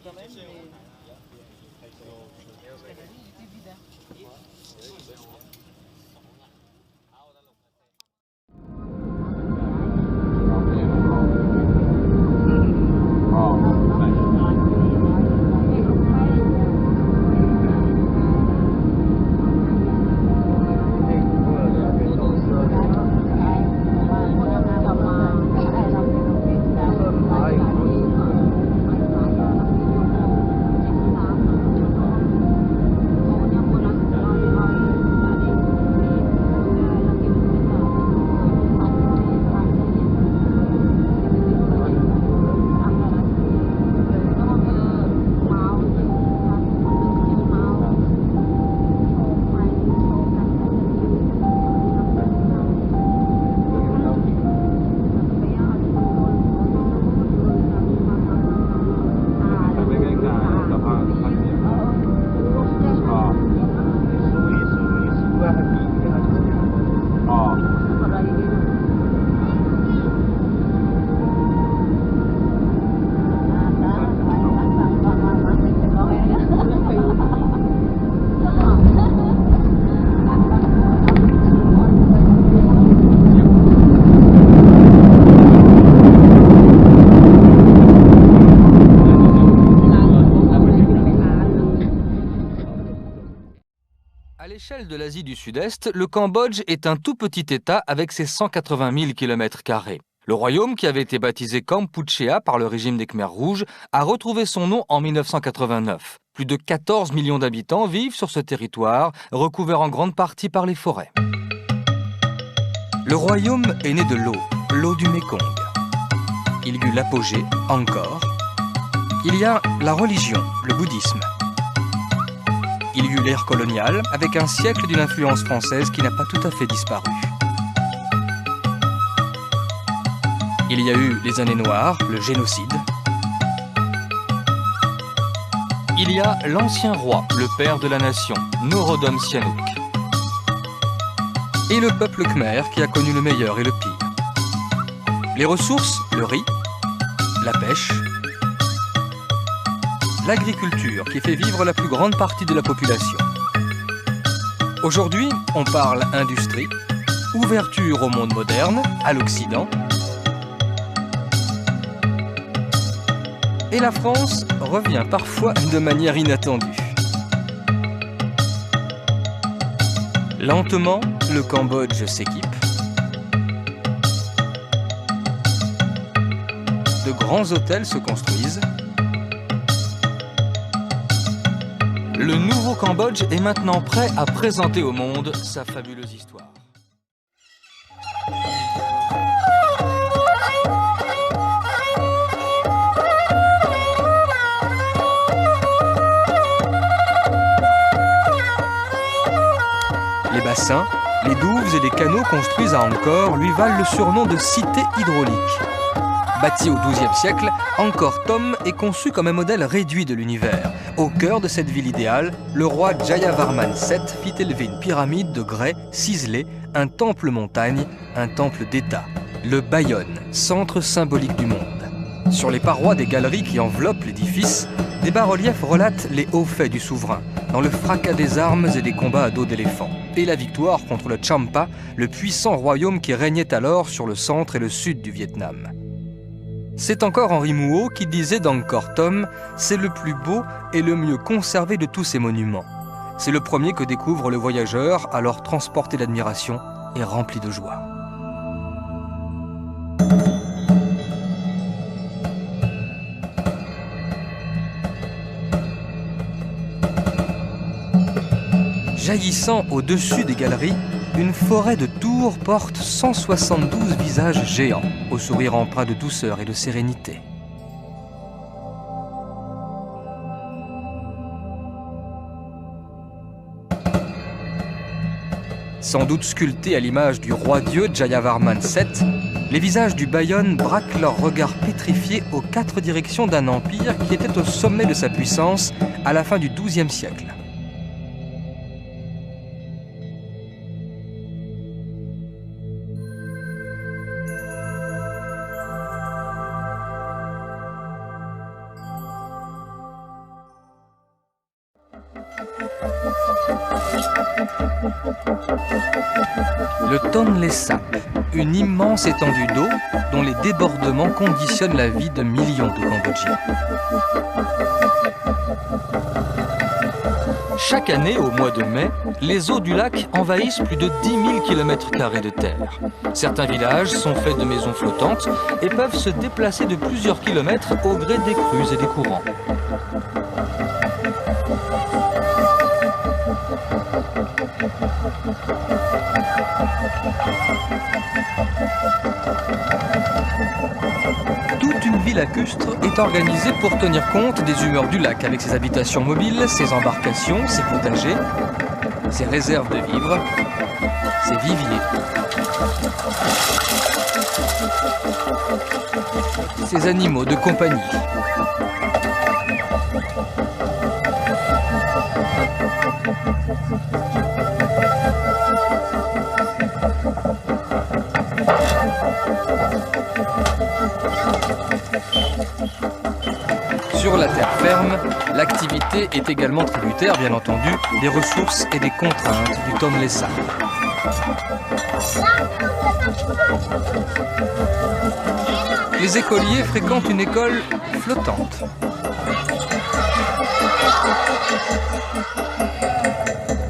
quand même, mais... Parce qu'elle a dit, il était vide, hein. À l'échelle de l'Asie du Sud-Est, le Cambodge est un tout petit État avec ses 180 000 km². Le royaume, qui avait été baptisé Kampuchea par le régime des Khmers rouges, a retrouvé son nom en 1989. Plus de 14 millions d'habitants vivent sur ce territoire, recouvert en grande partie par les forêts. Le royaume est né de l'eau du Mékong. Il y eut l'apogée, Angkor. Il y a la religion, le bouddhisme. Il y eut l'ère coloniale, avec un siècle d'une influence française qui n'a pas tout à fait disparu. Il y a eu les années noires, le génocide. Il y a l'ancien roi, le père de la nation, Norodom Sihanouk. Et le peuple khmer qui a connu le meilleur et le pire. Les ressources, le riz, la pêche, l'agriculture qui fait vivre la plus grande partie de la population. Aujourd'hui, on parle industrie, ouverture au monde moderne, à l'Occident. Et la France revient parfois de manière inattendue. Lentement, le Cambodge s'équipe. De grands hôtels se construisent. Le nouveau Cambodge est maintenant prêt à présenter au monde sa fabuleuse histoire. Les bassins, les douves et les canaux construits à Angkor lui valent le surnom de cité hydraulique. Bâti au XIIe siècle, Angkor Thom est conçu comme un modèle réduit de l'univers. Au cœur de cette ville idéale, le roi Jayavarman VII fit élever une pyramide de grès ciselée, un temple montagne, un temple d'État, le Bayon, centre symbolique du monde. Sur les parois des galeries qui enveloppent l'édifice, des bas-reliefs relatent les hauts faits du souverain, dans le fracas des armes et des combats à dos d'éléphants, et la victoire contre le Champa, le puissant royaume qui régnait alors sur le centre et le sud du Vietnam. C'est encore Henri Mouhot qui disait d'Angkor Thom « C'est le plus beau et le mieux conservé de tous ces monuments. C'est le premier que découvre le voyageur, alors transporté d'admiration et rempli de joie. » Jaillissant au-dessus des galeries, une forêt de tours porte 172 visages géants, au sourire empreint de douceur et de sérénité. Sans doute sculptés à l'image du roi-dieu Jayavarman VII, les visages du Bayon braquent leur regard pétrifié aux quatre directions d'un empire qui était au sommet de sa puissance à la fin du XIIe siècle. Le Tonlé Sap, une immense étendue d'eau dont les débordements conditionnent la vie de millions de Cambodgiens. Chaque année, au mois de mai, les eaux du lac envahissent plus de 10 000 km² de terre. Certains villages sont faits de maisons flottantes et peuvent se déplacer de plusieurs kilomètres au gré des crues et des courants. Toute une vie lacustre est organisée pour tenir compte des humeurs du lac avec ses habitations mobiles, ses embarcations, ses potagers, ses réserves de vivres, ses viviers, ses animaux de compagnie. Sur la terre ferme, l'activité est également tributaire, bien entendu, des ressources et des contraintes du Tonlé Sap. Les écoliers fréquentent une école flottante.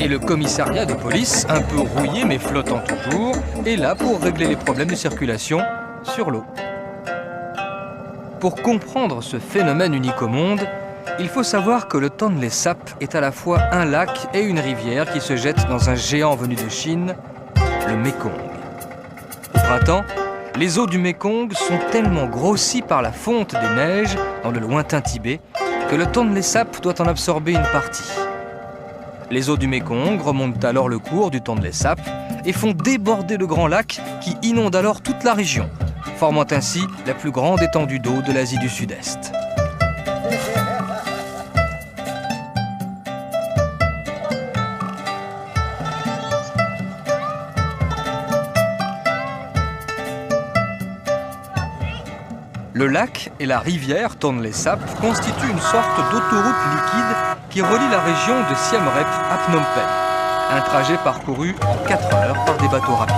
Et le commissariat de police, un peu rouillé mais flottant toujours, est là pour régler les problèmes de circulation sur l'eau. Pour comprendre ce phénomène unique au monde, il faut savoir que le Tonlé Sap est à la fois un lac et une rivière qui se jettent dans un géant venu de Chine, le Mékong. Au printemps, les eaux du Mékong sont tellement grossies par la fonte des neiges dans le lointain Tibet que le Tonlé Sap doit en absorber une partie. Les eaux du Mékong remontent alors le cours du Tonlé Sap et font déborder le grand lac qui inonde alors toute la région, formant ainsi la plus grande étendue d'eau de l'Asie du Sud-Est. Le lac et la rivière Tonlé Sap constituent une sorte d'autoroute liquide qui relie la région de Siem Reap à Phnom Penh. Un trajet parcouru en 4 heures par des bateaux rapides.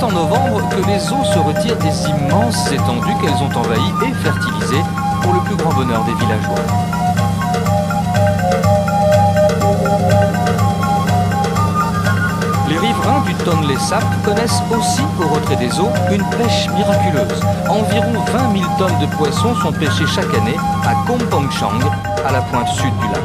En novembre que les eaux se retirent des immenses étendues qu'elles ont envahies et fertilisées pour le plus grand bonheur des villageois. Les riverains du Tonlé Sap connaissent aussi au retrait des eaux une pêche miraculeuse. Environ 20 000 tonnes de poissons sont pêchées chaque année à Kompong Chang, à la pointe sud du lac.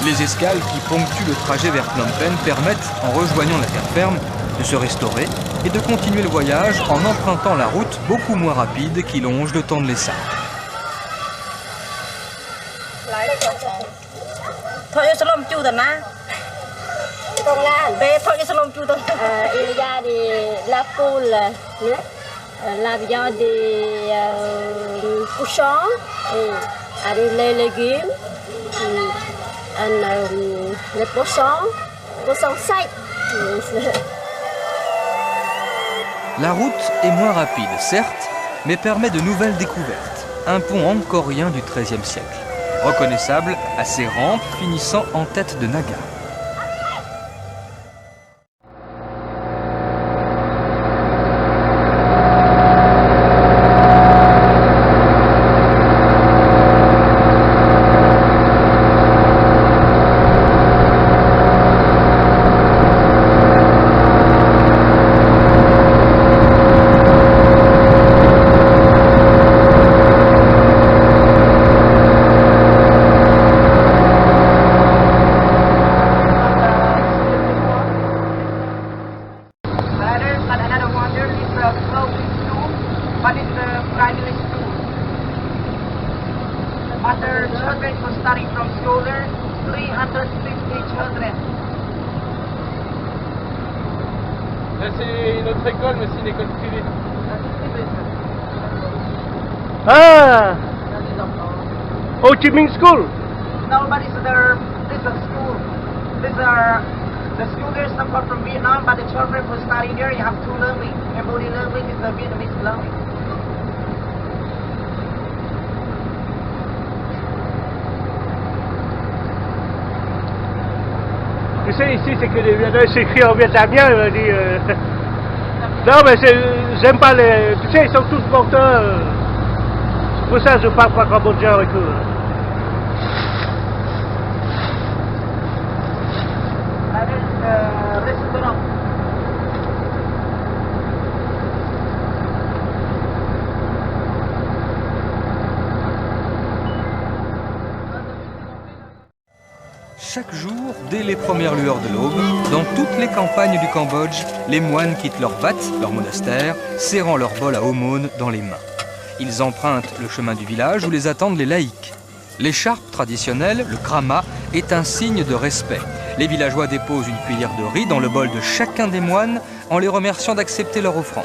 Les escales qui ponctuent le trajet vers Phnom Penh permettent, en rejoignant la terre ferme, de se restaurer et de continuer le voyage en empruntant la route beaucoup moins rapide qui longe le Tonlé Sap. La viande des cochons et les légumes. Les poissons secs. La route est moins rapide, certes, mais permet de nouvelles découvertes. Un pont angkorien du XIIIe siècle, reconnaissable à ses rampes finissant en tête de Naga. C'est notre école, mais c'est une école privée. Ah, Il y a des enfants. Ho Chi Minh School. No, but this is a school. The school there is someone from Vietnam, but the children who study there, you have two language. Cambodian language is the Vietnamese language. Tu sais, ici, c'est que les Vietnamiens s'écrivent en vietnamien, il m'a dit. Non, mais j'aime pas les. Tu sais, ils sont tous menteurs. C'est pour ça que je parle pas cambodgien avec eux. Restaurant. Chaque jour, dès les premières lueurs de l'aube, dans toutes les campagnes du Cambodge, les moines quittent leur vat, leur monastère, serrant leur bol à aumône dans les mains. Ils empruntent le chemin du village où les attendent les laïcs. L'écharpe traditionnelle, le krama, est un signe de respect. Les villageois déposent une cuillère de riz dans le bol de chacun des moines en les remerciant d'accepter leur offrande.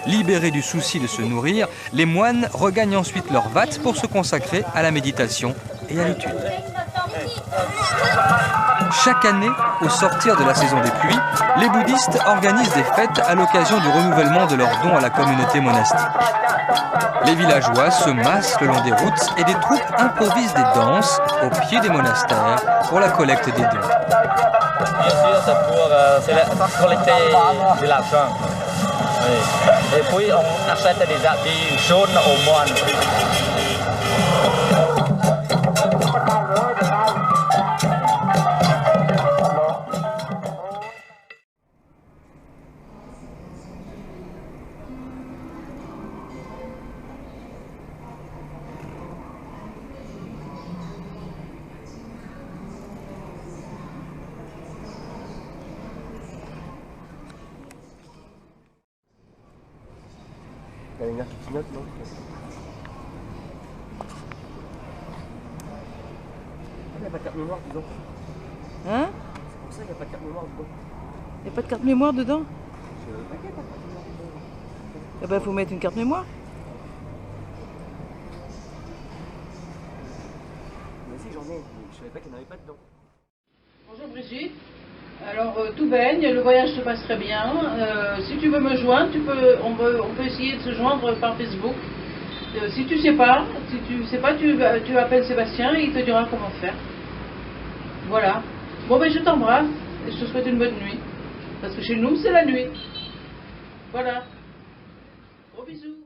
Libérés du souci de se nourrir, les moines regagnent ensuite leur vat pour se consacrer à la méditation et à l'étude. Chaque année, au sortir de la saison des pluies, les bouddhistes organisent des fêtes à l'occasion du renouvellement de leurs dons à la communauté monastique. Les villageois se massent le long des routes et des troupes improvisent des danses au pied des monastères pour la collecte des dons. Bien sûr, c'est pour collecter de l'argent. Oui. Et puis on achète des habits jaunes aux moines. Il y a une petite note, non? Il n'y a pas de carte mémoire dedans. Hein? C'est pour ça qu'il n'y a pas de carte mémoire dedans. Il n'y a pas de carte mémoire dedans? Eh ben, faut mettre une carte mémoire. Mais si, j'en ai. Je savais pas qu'il n'y en avait pas dedans. Bonjour Brigitte. Alors tout baigne, le voyage se passe très bien. Si tu veux me joindre, on peut essayer de se joindre par Facebook. Si tu sais pas, tu appelles Sébastien et il te dira comment faire. Voilà. Bon ben je t'embrasse et je te souhaite une bonne nuit. Parce que chez nous c'est la nuit. Voilà. Gros bisous.